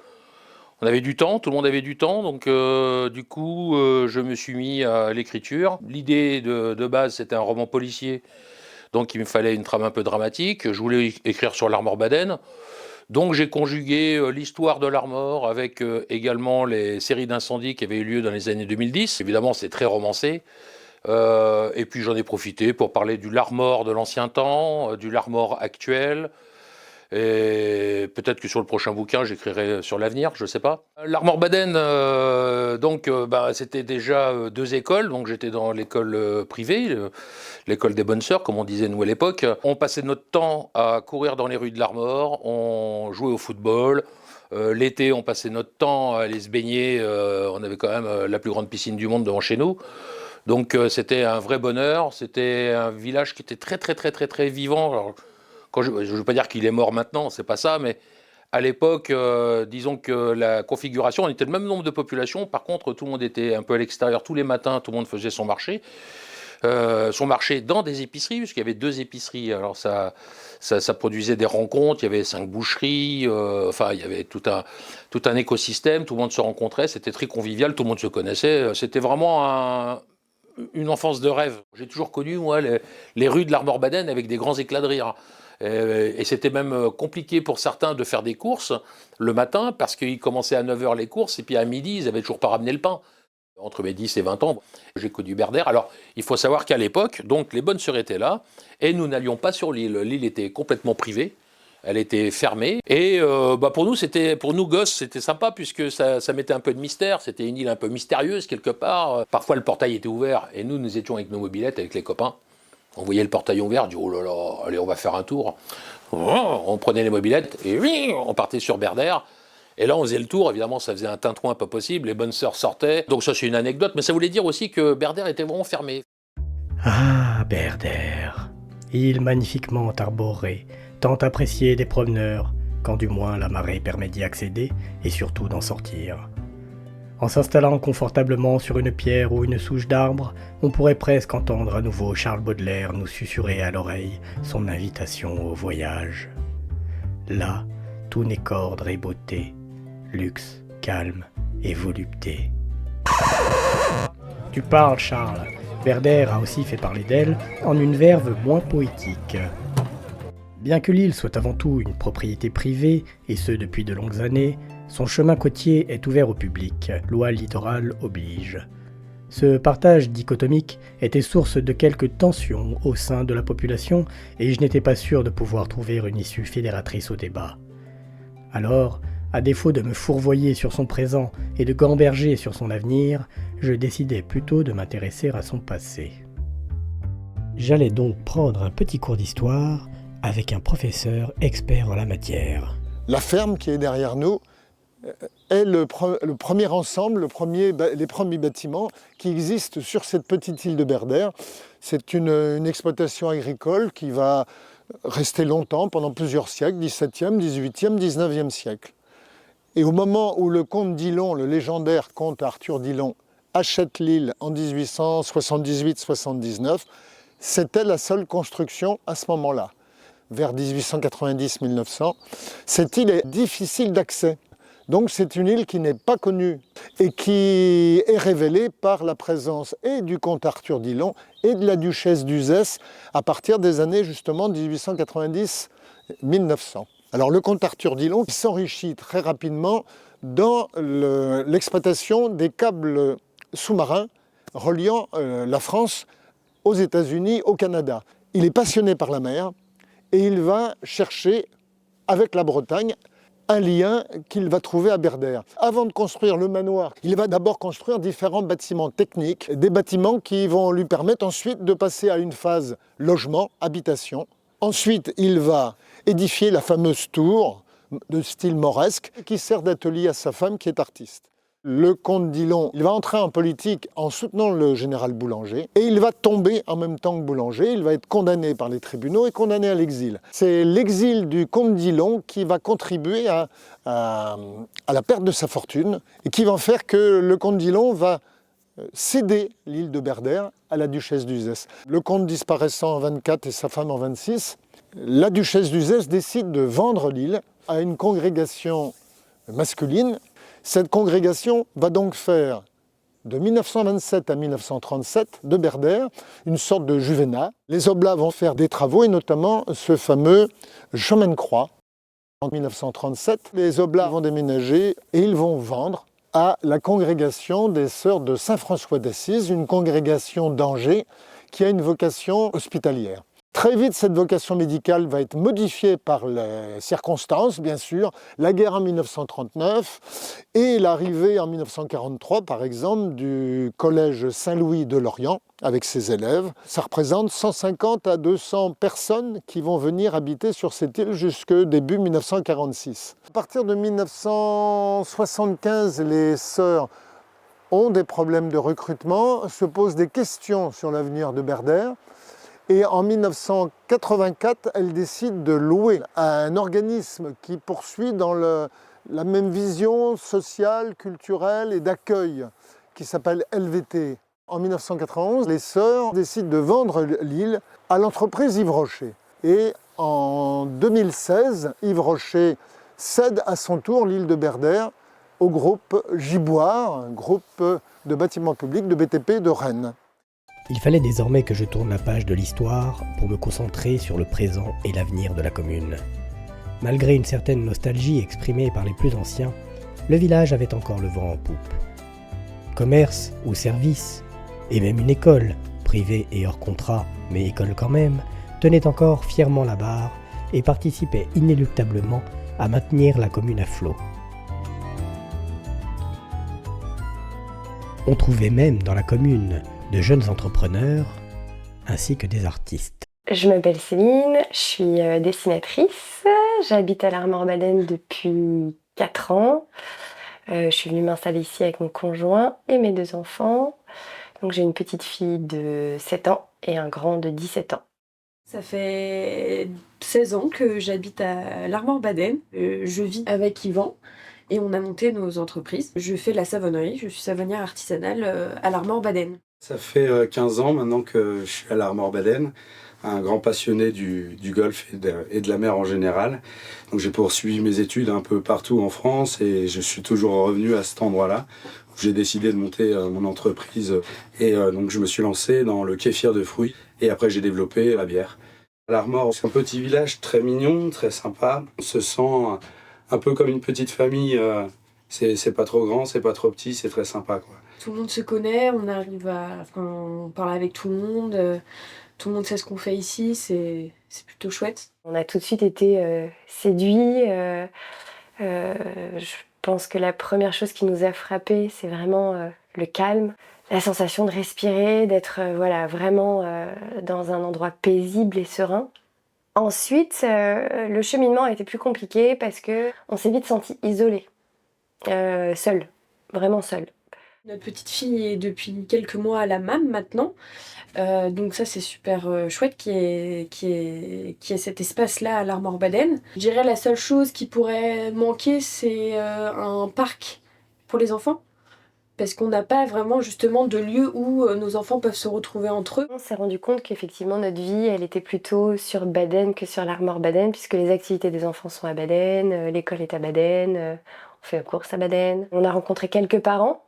On avait du temps, tout le monde avait du temps, donc du coup, je me suis mis à l'écriture. L'idée de base, c'était un roman policier, donc il me fallait une trame un peu dramatique. Je voulais écrire sur l'Armor-Baden. Donc j'ai conjugué l'histoire de l'Armor avec également les séries d'incendies qui avaient eu lieu dans les années 2010. Évidemment, c'est très romancé. Et puis j'en ai profité pour parler du l'Armor de l'ancien temps, du l'Armor actuel. Et peut-être que sur le prochain bouquin, j'écrirai sur l'avenir, je ne sais pas. L'Armor-Baden, c'était déjà 2 écoles. Donc j'étais dans l'école privée, l'école des bonnes sœurs, comme on disait nous à l'époque. On passait notre temps à courir dans les rues de l'Armor, on jouait au football. L'été, on passait notre temps à aller se baigner. On avait quand même la plus grande piscine du monde devant chez nous. Donc c'était un vrai bonheur. C'était un village qui était très, très, très, très, très vivant. Alors, je ne veux pas dire qu'il est mort maintenant, c'est pas ça, mais à l'époque, disons que la configuration, on était le même nombre de populations. Par contre, tout le monde était un peu à l'extérieur tous les matins, tout le monde faisait son marché. Son marché dans des épiceries, puisqu'il y avait 2 épiceries. Alors ça produisait des rencontres, il y avait 5 boucheries, il y avait tout un écosystème, tout le monde se rencontrait, c'était très convivial, tout le monde se connaissait. C'était vraiment une enfance de rêve. J'ai toujours connu, moi, les rues de l'Armor-Baden avec des grands éclats de rire. Et c'était même compliqué pour certains de faire des courses le matin, parce qu'ils commençaient à 9h les courses, et puis à midi, ils n'avaient toujours pas ramené le pain. Entre mes 10 et 20 ans, j'ai connu Berdère. Alors, il faut savoir qu'à l'époque, donc, les bonnes sœurs étaient là, et nous n'allions pas sur l'île. L'île était complètement privée, elle était fermée. Et pour nous gosses, c'était sympa, puisque ça mettait un peu de mystère. C'était une île un peu mystérieuse, quelque part. Parfois, le portail était ouvert, et nous étions avec nos mobylettes, avec les copains. On voyait le portail ouvert, on dit « Oh là là, allez, on va faire un tour ». On prenait les mobylettes, et oui, on partait sur Berdère. Et là, on faisait le tour, évidemment, ça faisait un tintouin pas possible, les bonnes sœurs sortaient. Donc ça, c'est une anecdote, mais ça voulait dire aussi que Berdère était vraiment fermé. Ah, Berdère, île magnifiquement arborée, tant appréciée des promeneurs, quand du moins la marée permet d'y accéder, et surtout d'en sortir. En s'installant confortablement sur une pierre ou une souche d'arbre, on pourrait presque entendre à nouveau Charles Baudelaire nous susurrer à l'oreille son invitation au voyage. Là, tout n'est qu'ordre et beauté, luxe, calme et volupté. Tu parles, Charles. Berdère a aussi fait parler d'elle en une verve moins poétique. Bien que l'île soit avant tout une propriété privée, et ce depuis de longues années, son chemin côtier est ouvert au public, loi littorale oblige. Ce partage dichotomique était source de quelques tensions au sein de la population, et je n'étais pas sûr de pouvoir trouver une issue fédératrice au débat. Alors, à défaut de me fourvoyer sur son présent et de gamberger sur son avenir, je décidai plutôt de m'intéresser à son passé. J'allais donc prendre un petit cours d'histoire avec un professeur expert en la matière. La ferme qui est derrière nous est le premier ensemble, les premiers bâtiments qui existent sur cette petite île de Berdère. C'est une exploitation agricole qui va rester longtemps, pendant plusieurs siècles, 17e, 18e, 19e siècle. Et au moment où le comte Dillon, le légendaire comte Arthur Dillon, achète l'île en 1878-79, c'était la seule construction à ce moment-là. Vers 1890-1900, cette île est difficile d'accès. Donc c'est une île qui n'est pas connue et qui est révélée par la présence et du comte Arthur Dillon et de la duchesse d'Uzès à partir des années justement 1890-1900. Alors le comte Arthur Dillon s'enrichit très rapidement dans l'exploitation des câbles sous-marins reliant la France aux États-Unis, au Canada. Il est passionné par la mer et il va chercher avec la Bretagne un lien qu'il va trouver à Berdères. Avant de construire le manoir, il va d'abord construire différents bâtiments techniques, des bâtiments qui vont lui permettre ensuite de passer à une phase logement, habitation. Ensuite, il va édifier la fameuse tour de style mauresque qui sert d'atelier à sa femme qui est artiste. Le comte Dillon, il va entrer en politique en soutenant le général Boulanger et il va tomber en même temps que Boulanger, il va être condamné par les tribunaux et condamné à l'exil. C'est l'exil du comte Dillon qui va contribuer à la perte de sa fortune et qui va faire que le comte Dillon va céder l'île de Berdères à la duchesse d'Uzès. Le comte disparaissant en 24 et sa femme en 26, la duchesse d'Uzès décide de vendre l'île à une congrégation masculine. Cette congrégation va donc faire de 1927 à 1937 de Berdères une sorte de juvénat. Les Oblats vont faire des travaux et notamment ce fameux chemin de croix. En 1937, les Oblats vont déménager et ils vont vendre à la congrégation des Sœurs de Saint-François d'Assise, une congrégation d'Angers qui a une vocation hospitalière. Très vite, cette vocation médicale va être modifiée par les circonstances, bien sûr, la guerre en 1939 et l'arrivée en 1943, par exemple, du collège Saint-Louis de Lorient avec ses élèves. Ça représente 150 à 200 personnes qui vont venir habiter sur cette île jusque début 1946. À partir de 1975, les sœurs ont des problèmes de recrutement, se posent des questions sur l'avenir de Berdères. Et en 1984, elle décide de louer à un organisme qui poursuit dans la même vision sociale, culturelle et d'accueil, qui s'appelle LVT. En 1991, les sœurs décident de vendre l'île à l'entreprise Yves Rocher. Et en 2016, Yves Rocher cède à son tour l'île de Berdères au groupe Giboire, un groupe de bâtiments publics de BTP de Rennes. Il fallait désormais que je tourne la page de l'histoire pour me concentrer sur le présent et l'avenir de la commune. Malgré une certaine nostalgie exprimée par les plus anciens, le village avait encore le vent en poupe. Commerce ou service, et même une école, privée et hors contrat, mais école quand même, tenait encore fièrement la barre et participait inéluctablement à maintenir la commune à flot. On trouvait même dans la commune de jeunes entrepreneurs, ainsi que des artistes. Je m'appelle Céline, je suis dessinatrice, j'habite à l'Armor-Baden depuis 4 ans. Je suis venue m'installer ici avec mon conjoint et mes 2 enfants. Donc j'ai une petite fille de 7 ans et un grand de 17 ans. Ça fait 16 ans que j'habite à l'Armor-Baden. Je vis avec Yvan. Et on a monté nos entreprises. Je fais de la savonnerie, je suis savonnière artisanale à l'Armor-Baden. Ça fait 15 ans maintenant que je suis à l'Armor-Baden, un grand passionné du golf et de la mer en général. Donc j'ai poursuivi mes études un peu partout en France et je suis toujours revenu à cet endroit-là où j'ai décidé de monter mon entreprise. Et donc je me suis lancé dans le kéfir de fruits et après j'ai développé la bière. L'Armor, c'est un petit village très mignon, très sympa. On se sent un peu comme une petite famille. C'est pas trop grand, c'est pas trop petit, c'est très sympa, quoi. Tout le monde se connaît, on parle avec tout le monde sait ce qu'on fait ici, c'est plutôt chouette. On a tout de suite été séduits. Je pense que la première chose qui nous a frappés, c'est vraiment le calme, la sensation de respirer, d'être vraiment dans un endroit paisible et serein. Ensuite, le cheminement a été plus compliqué parce qu'on s'est vite senti isolés, seuls, vraiment seuls. Notre petite fille est depuis quelques mois à la MAM maintenant, donc ça c'est super chouette qu'il y ait cet espace-là à l'Armor-Baden. Je dirais la seule chose qui pourrait manquer, c'est un parc pour les enfants, parce qu'on n'a pas vraiment justement de lieu où nos enfants peuvent se retrouver entre eux. On s'est rendu compte qu'effectivement notre vie, elle était plutôt sur Baden que sur l'Armor-Baden, puisque les activités des enfants sont à Baden, l'école est à Baden, on fait aux courses à Baden. On a rencontré quelques parents,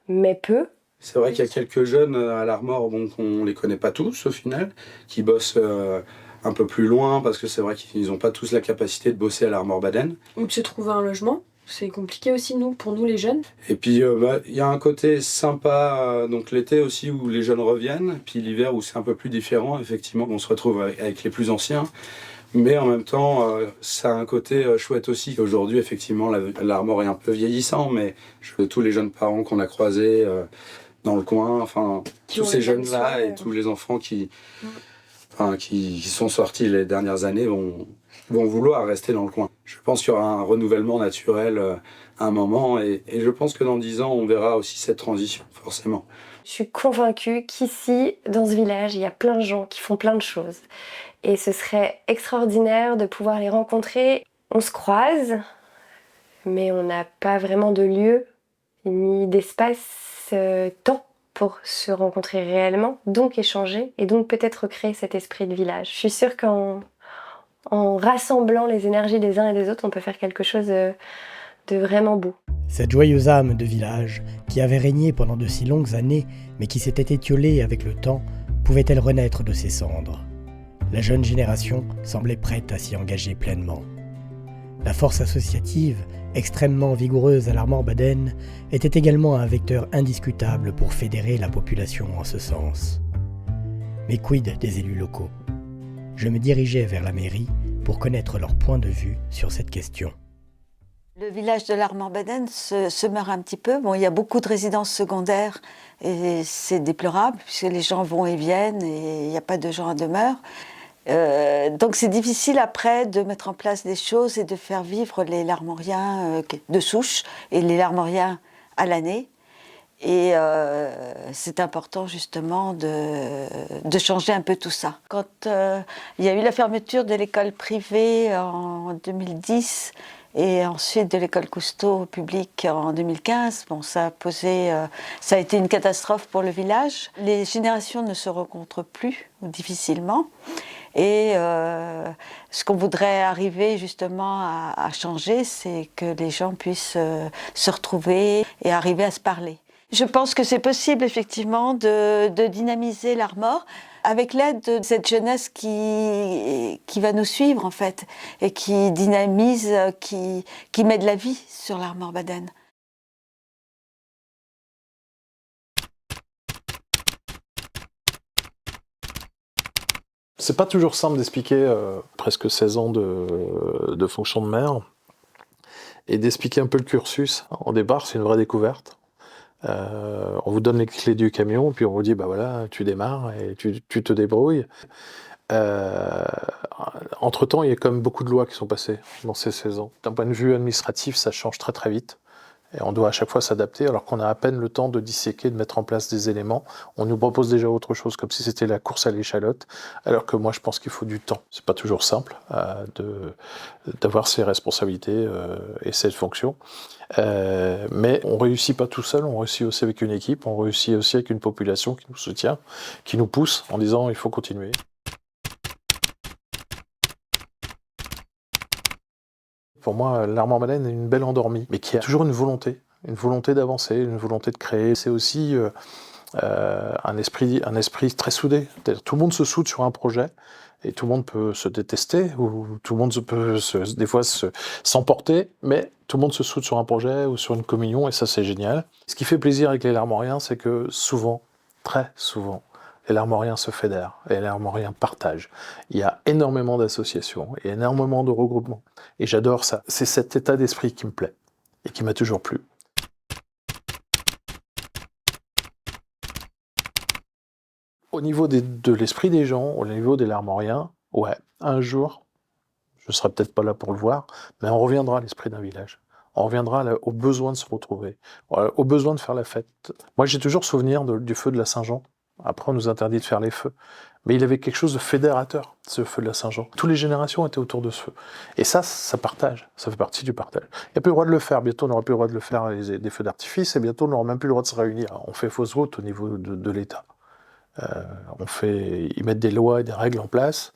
mais peu. C'est vrai qu'il y a quelques jeunes à l'Armor, bon, qu'on les connaît pas tous au final, qui bossent un peu plus loin parce que c'est vrai qu'ils n'ont pas tous la capacité de bosser à l'Armor Baden. Ou de se trouver un logement. C'est compliqué aussi pour nous les jeunes. Et puis il y a un côté sympa donc l'été aussi où les jeunes reviennent, puis l'hiver où c'est un peu plus différent, effectivement, on se retrouve avec les plus anciens. Mais en même temps, ça a un côté chouette aussi. Aujourd'hui, effectivement, l'Armor est un peu vieillissant, mais tous les jeunes parents qu'on a croisés dans le coin, enfin, tous ces jeunes-là et tous les enfants qui sont sortis les dernières années vont vouloir rester dans le coin. Je pense qu'il y aura un renouvellement naturel à un moment et je pense que dans 10 ans, on verra aussi cette transition, forcément. Je suis convaincue qu'ici, dans ce village, il y a plein de gens qui font plein de choses. Et ce serait extraordinaire de pouvoir les rencontrer. On se croise, mais on n'a pas vraiment de lieu ni d'espace-temps pour se rencontrer réellement, donc échanger et donc peut-être recréer cet esprit de village. Je suis sûre qu'en rassemblant les énergies des uns et des autres, on peut faire quelque chose de vraiment beau. Cette joyeuse âme de village, qui avait régné pendant de si longues années, mais qui s'était étiolée avec le temps, pouvait-elle renaître de ses cendres ? La jeune génération semblait prête à s'y engager pleinement. La force associative, extrêmement vigoureuse à l'Armor Baden, était également un vecteur indiscutable pour fédérer la population en ce sens. Mais quid des élus locaux ? Je me dirigeais vers la mairie pour connaître leur point de vue sur cette question. Le village de l'Armor Baden se meurt un petit peu. Bon, il y a beaucoup de résidences secondaires et c'est déplorable puisque les gens vont et viennent et il n'y a pas de gens à demeure. Donc c'est difficile après de mettre en place des choses et de faire vivre les Larmoriens de souche et les Larmoriens à l'année. Et c'est important justement de changer un peu tout ça. Quand il y a eu la fermeture de l'école privée en 2010 et ensuite de l'école Cousteau publique en 2015, bon, ça a été une catastrophe pour le village. Les générations ne se rencontrent plus, ou difficilement. Et ce qu'on voudrait arriver justement à changer, c'est que les gens puissent se retrouver et arriver à se parler. Je pense que c'est possible effectivement de dynamiser l'Armor avec l'aide de cette jeunesse qui va nous suivre en fait et qui dynamise, qui met de la vie sur l'Armor Baden. C'est pas toujours simple d'expliquer presque 16 ans de fonction de maire et d'expliquer un peu le cursus. Au départ, c'est une vraie découverte. On vous donne les clés du camion, puis on vous dit, bah voilà, tu démarres et tu te débrouilles. Entre-temps, il y a quand même beaucoup de lois qui sont passées dans ces 16 ans. D'un point de vue administratif, ça change très très vite. Et on doit à chaque fois s'adapter, alors qu'on a à peine le temps de disséquer, de mettre en place des éléments. On nous propose déjà autre chose, comme si c'était la course à l'échalote, alors que moi je pense qu'il faut du temps. C'est pas toujours simple d'avoir ces responsabilités et cette fonction. Mais on réussit pas tout seul, on réussit aussi avec une équipe, on réussit aussi avec une population qui nous soutient, qui nous pousse en disant il faut continuer. Pour moi, l'Armor Baden est une belle endormie, mais qui a toujours une volonté d'avancer, une volonté de créer. C'est aussi un esprit très soudé. Tout le monde se soude sur un projet, et tout le monde peut se détester, ou tout le monde peut des fois s'emporter, mais tout le monde se soude sur un projet ou sur une communion, et ça c'est génial. Ce qui fait plaisir avec les Larmoriens, c'est que souvent, très souvent, les Larmoriens se fédèrent, et les Larmoriens partagent. Il y a énormément d'associations, et énormément de regroupements. Et j'adore ça. C'est cet état d'esprit qui me plaît, et qui m'a toujours plu. Au niveau de l'esprit des gens, au niveau des Larmoriens, ouais, un jour, je ne serai peut-être pas là pour le voir, mais on reviendra à l'esprit d'un village. On reviendra au besoin de se retrouver, au besoin de faire la fête. Moi, j'ai toujours souvenir du feu de la Saint-Jean. Après, on nous interdit de faire les feux. Mais il avait quelque chose de fédérateur, ce feu de la Saint-Jean. Toutes les générations étaient autour de ce feu. Et ça partage. Ça fait partie du partage. Il n'y a plus le droit de le faire. Bientôt, on n'aura plus le droit de le faire des feux d'artifice. Et bientôt, on n'aura même plus le droit de se réunir. On fait fausse route au niveau de l'État. Ils mettent des lois et des règles en place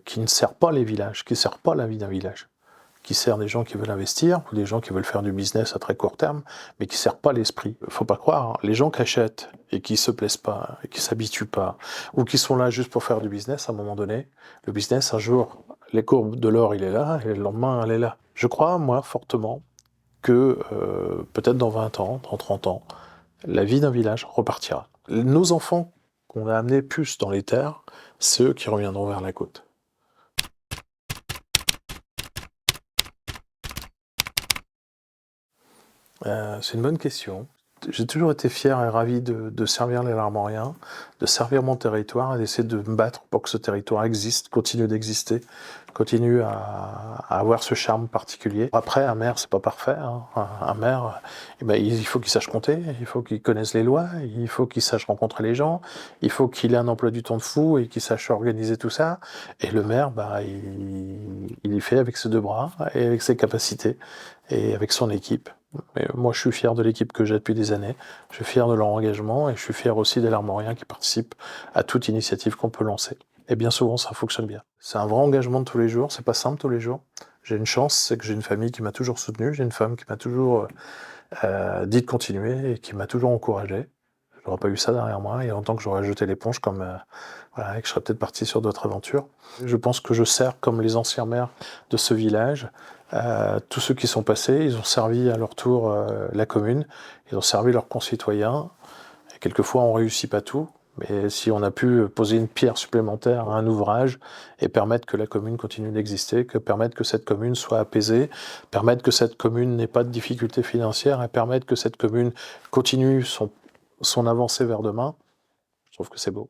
qui ne servent pas les villages, qui ne servent pas la vie d'un village, qui sert des gens qui veulent investir, ou des gens qui veulent faire du business à très court terme, mais qui ne sert pas l'esprit. Faut pas croire, hein, les gens qui achètent et qui se plaisent pas, et qui s'habituent pas, ou qui sont là juste pour faire du business, à un moment donné, le business, un jour, les courbes de l'or, il est là, et le lendemain, elle est là. Je crois, moi, fortement, que peut-être dans 20 ans, dans 30 ans, la vie d'un village repartira. Nos enfants qu'on a amenés plus dans les terres, c'est eux qui reviendront vers la côte. C'est une bonne question. J'ai toujours été fier et ravi de servir les Larmoriens, de servir mon territoire et d'essayer de me battre pour que ce territoire existe, continue d'exister, continue à avoir ce charme particulier. Après, un maire, c'est pas parfait. Hein. Un maire, il faut qu'il sache compter, il faut qu'il connaisse les lois, il faut qu'il sache rencontrer les gens, il faut qu'il ait un emploi du temps de fou et qu'il sache organiser tout ça. Et le maire, il y fait avec ses 2 bras et avec ses capacités et avec son équipe. Mais moi, je suis fier de l'équipe que j'ai depuis des années, je suis fier de leur engagement et je suis fier aussi des Larmoriens qui participent à toute initiative qu'on peut lancer. Et bien souvent, ça fonctionne bien. C'est un vrai engagement de tous les jours, c'est pas simple tous les jours. J'ai une chance, c'est que j'ai une famille qui m'a toujours soutenu, j'ai une femme qui m'a toujours dit de continuer et qui m'a toujours encouragé. Je n'aurais pas eu ça derrière moi, il y a longtemps que j'aurais jeté l'éponge et que je serais peut-être parti sur d'autres aventures. Je pense que je sers comme les anciens maires de ce village. Tous ceux qui sont passés, ils ont servi à leur tour la commune, ils ont servi leurs concitoyens. Et quelquefois, on ne réussit pas tout, mais si on a pu poser une pierre supplémentaire à un ouvrage et permettre que la commune continue d'exister, permettre que cette commune soit apaisée, permettre que cette commune n'ait pas de difficultés financières et permettre que cette commune continue son avancée vers demain, je trouve que c'est beau.